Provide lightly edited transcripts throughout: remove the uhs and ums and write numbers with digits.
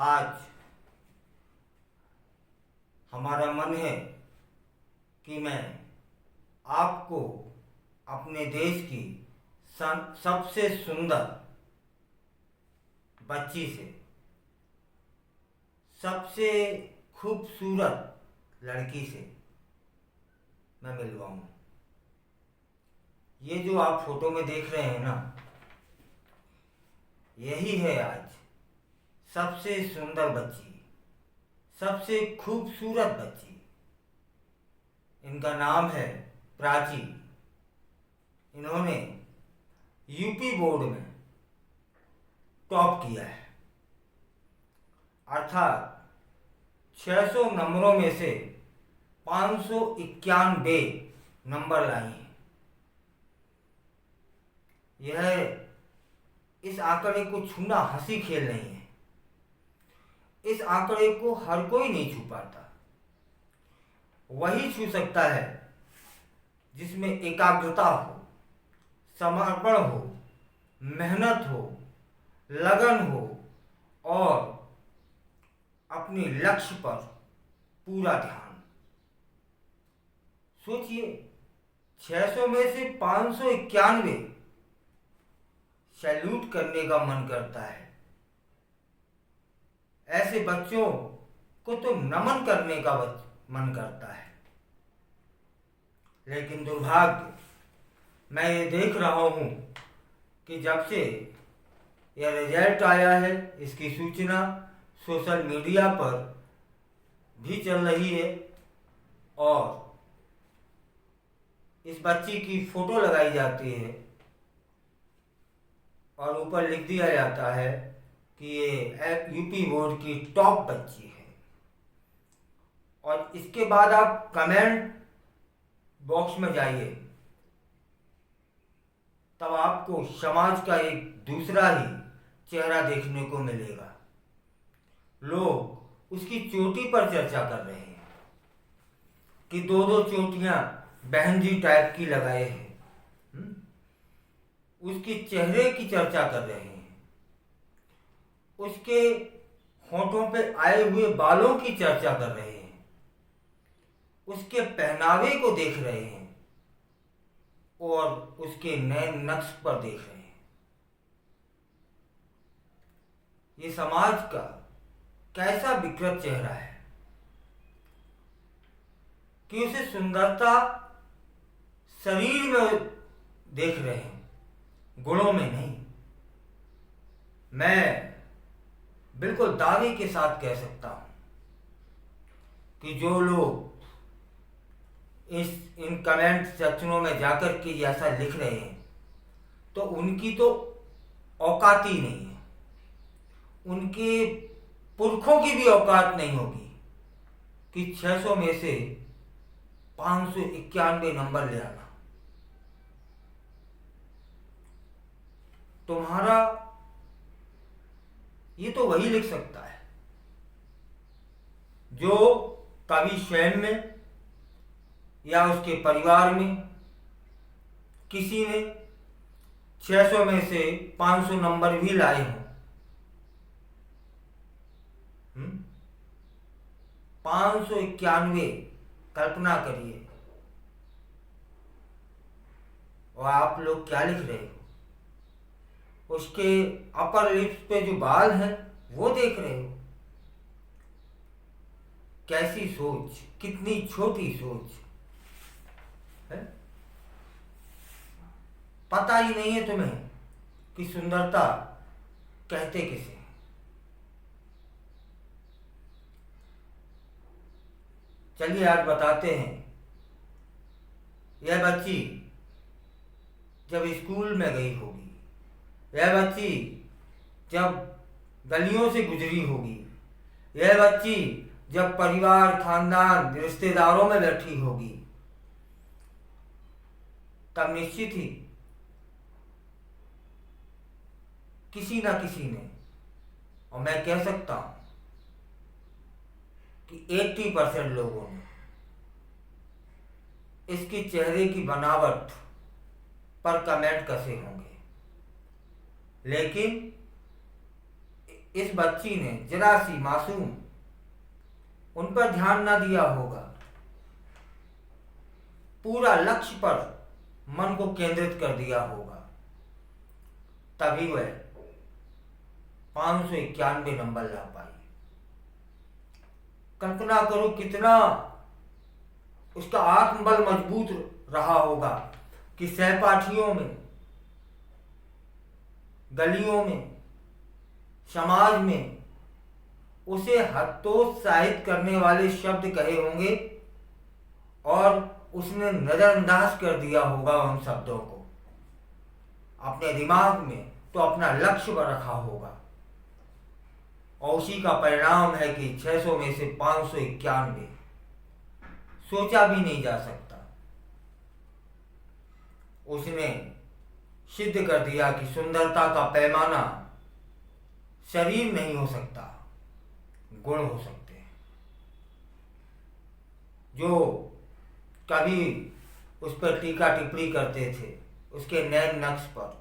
आज हमारा मन है कि मैं आपको अपने देश की सबसे सुंदर बच्ची से, सबसे खूबसूरत लड़की से मैं मिलवाऊं। ये जो आप फोटो में देख रहे हैं ना, यही है आज सबसे सुंदर बच्ची, सबसे खूबसूरत बच्ची। इनका नाम है प्राची। इन्होंने यूपी बोर्ड में टॉप किया है, अर्थात 600 नंबरों में से 591 नंबर लाई हैं। यह इस आंकड़े को छूना हंसी खेल नहीं है। इस आंकड़े को हर कोई नहीं छू पाता। वही छू सकता है जिसमें एकाग्रता हो, समर्पण हो, मेहनत हो, लगन हो और अपने लक्ष्य पर पूरा ध्यान। सोचिए, 600 में से 591 सैल्यूट करने का मन करता है। ऐसे बच्चों को तो नमन करने का मन करता है। लेकिन दुर्भाग्य, मैं ये देख रहा हूं कि जब से यह रिजल्ट आया है, इसकी सूचना सोशल मीडिया पर भी चल रही है और इस बच्ची की फोटो लगाई जाती है और ऊपर लिख दिया जाता है कि ये यूपी बोर्ड की टॉप बच्ची है। और इसके बाद आप कमेंट बॉक्स में जाइए, तब आपको समाज का एक दूसरा ही चेहरा देखने को मिलेगा। लोग उसकी चोटी पर चर्चा कर रहे हैं कि दो दो चोटियां बहन जी टाइप की लगाए हैं। उसके चेहरे की चर्चा कर रहे हैं, उसके होठों पे आए हुए बालों की चर्चा कर रहे हैं, उसके पहनावे को देख रहे हैं और उसके नए नक्श पर देख रहे हैं। ये समाज का कैसा विकृत चेहरा है कि उसे सुंदरता शरीर में देख रहे हैं, गुणों में नहीं। मैं बिल्कुल दावे के साथ कह सकता हूं कि जो लोग इन कमेंट सेक्शनों में जाकर के ऐसा लिख रहे हैं, तो उनकी तो औकात ही नहीं है। उनके पुरखों की भी औकात नहीं होगी कि 600 में से 591 नंबर ले आना। तुम्हारा ये तो वही लिख सकता है जो कभी स्वयं में या उसके परिवार में किसी ने 600 में से 500 नंबर भी लाए हों। 591, कल्पना करिए। और आप लोग क्या लिख रहे हो? उसके अपर लिप्स पे जो बाल हैं वो देख रहे हो। कैसी सोच, कितनी छोटी सोच है। पता ही नहीं है तुम्हें कि सुंदरता कहते किसे। चलिए आज बताते हैं। यह बच्ची जब स्कूल में गई होगी, यह बच्ची जब गलियों से गुजरी होगी, यह बच्ची जब परिवार, खानदान, रिश्तेदारों में बैठी होगी, तब निश्चित ही किसी ना किसी ने, और मैं कह सकता हूं कि 80% लोगों ने इसके चेहरे की बनावट पर कमेंट कसे होंगे। लेकिन इस बच्ची ने जरा सी मासूम उन पर ध्यान ना दिया होगा, पूरा लक्ष्य पर मन को केंद्रित कर दिया होगा, तभी वह 591 नंबर ला पाई। कल्पना करो कितना उसका आत्मबल मजबूत रहा होगा कि सहपाठियों में, गलियों में, समाज में उसे हतोत्साहित करने वाले शब्द कहे होंगे और उसने नजरअंदाज कर दिया होगा उन शब्दों को, अपने दिमाग में तो अपना लक्ष्य पर रखा होगा। और उसी का परिणाम है कि 600 में से 591 सोचा भी नहीं जा सकता। उसने सिद्ध कर दिया कि सुंदरता का पैमाना शरीर नहीं हो सकता, गुण हो सकते हैं। जो कभी उस पर टीका टिप्पणी करते थे उसके नैन नक्श पर,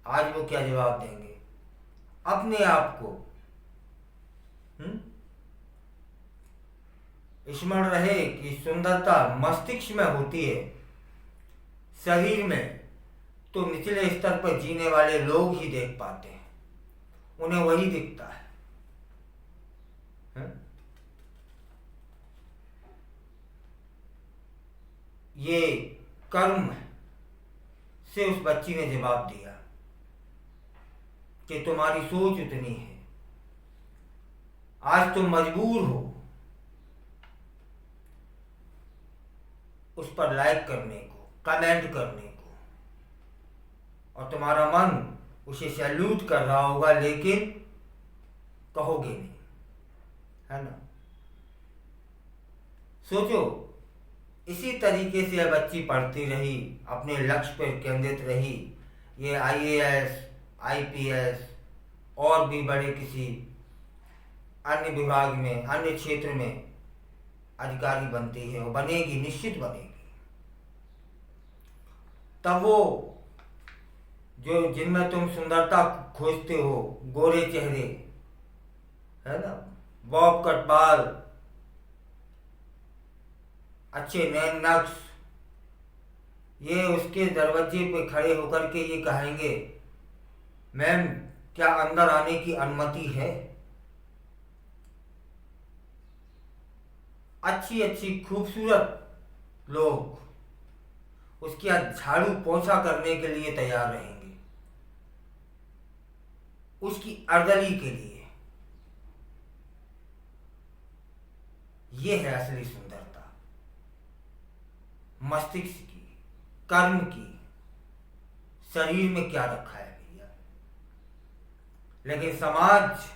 आज वो क्या जवाब देंगे अपने आप को? स्मरण रहे कि सुंदरता मस्तिष्क में होती है, शरीर में तो निचले स्तर पर जीने वाले लोग ही देख पाते हैं, उन्हें वही दिखता है। ये कर्म से उस बच्ची ने जवाब दिया कि तुम्हारी सोच उतनी है, आज तुम मजबूर हो उस पर लाइक करने को, कमेंट करने को, और तुम्हारा मन उसे सैल्यूट कर रहा होगा, लेकिन कहोगे नहीं, है ना? सोचो, इसी तरीके से यह बच्ची पढ़ती रही, अपने लक्ष्य पर केंद्रित रही। ये IAS, IPS और भी बड़े किसी अन्य विभाग में, अन्य क्षेत्र में अधिकारी बनती है, वो बनेगी, निश्चित बनेगी। तब वो जो जिनमें तुम सुंदरता खोजते हो, गोरे चेहरे, है ना, बॉब कट बाल, अच्छे नैन नक्श, ये उसके दरवाजे पे खड़े होकर के ये कहेंगे, मैम क्या अंदर आने की अनुमति है? अच्छी अच्छी खूबसूरत लोग उसके झाड़ू पोछा करने के लिए तैयार रहेंगे, उसकी अर्दली के लिए। ये है असली सुंदरता, मस्तिष्क की, कर्म की, शरीर में क्या रखा है भैया। लेकिन समाज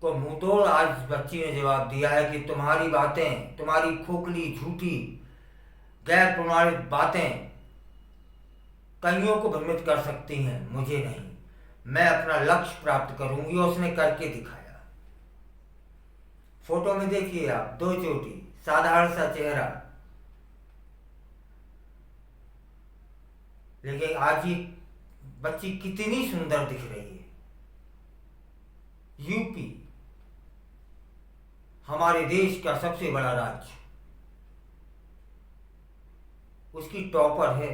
को मुंहतोड़ आज बच्ची ने जवाब दिया है कि तुम्हारी बातें, तुम्हारी खोखली, झूठी, गैर प्रमाणित बातें कईयों को भ्रमित कर सकती हैं, मुझे नहीं। मैं अपना लक्ष्य प्राप्त करूंगी। और उसने करके दिखाया। फोटो में देखिए आप, 2 चोटी, साधारण सा चेहरा, लेकिन आज ये बच्ची कितनी सुंदर दिख रही है। यूपी हमारे देश का सबसे बड़ा राज्य, उसकी टॉपर है।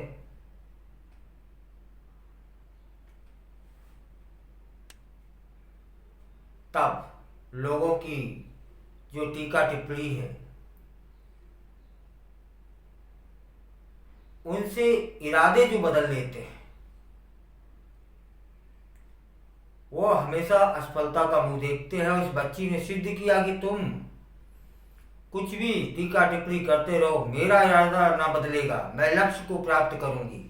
तब लोगों की जो टीका टिप्पणी है, उनसे इरादे जो बदल लेते हैं, वो हमेशा असफलता का मुंह देखते हैं। उस बच्ची ने सिद्ध किया कि तुम कुछ भी टीका टिप्पणी करते रहो, मेरा इरादा ना बदलेगा, मैं लक्ष्य को प्राप्त करूंगी।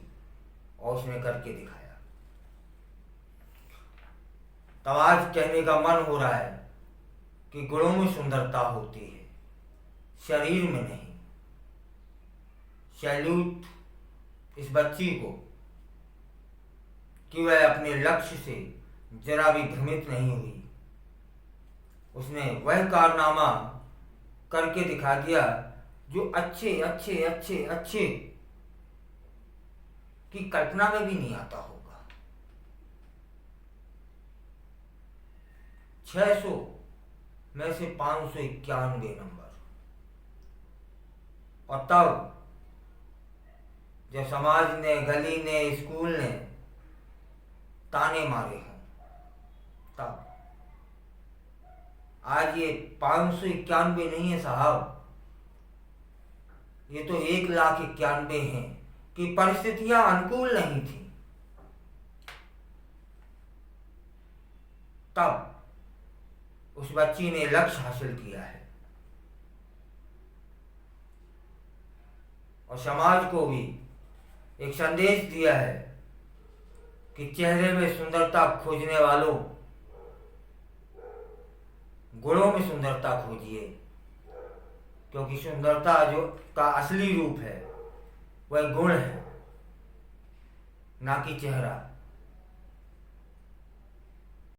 और उसने करके दिखाया। तब आज कहने का मन हो रहा है कि गुणों में सुंदरता होती है, शरीर में नहीं। सैल्यूट इस बच्ची को कि वह अपने लक्ष्य से जरा भी भ्रमित नहीं हुई। उसने वह कारनामा करके दिखा दिया जो अच्छे अच्छे अच्छे अच्छे की कल्पना में भी नहीं आता होगा। 600 में से 591 नंबर। और तब जब समाज ने, गली ने, स्कूल ने ताने मारे हों, तब आज ये 591 नहीं है साहब, ये तो 1,91,000 हैं कि परिस्थितियां अनुकूल नहीं थी। तब उस बच्ची ने लक्ष्य हासिल किया है और समाज को भी एक संदेश दिया है कि चेहरे में सुंदरता खोजने वालों, गुणों में सुंदरता खोजिए, क्योंकि सुंदरता जो का असली रूप है वह गुण है, ना कि चेहरा।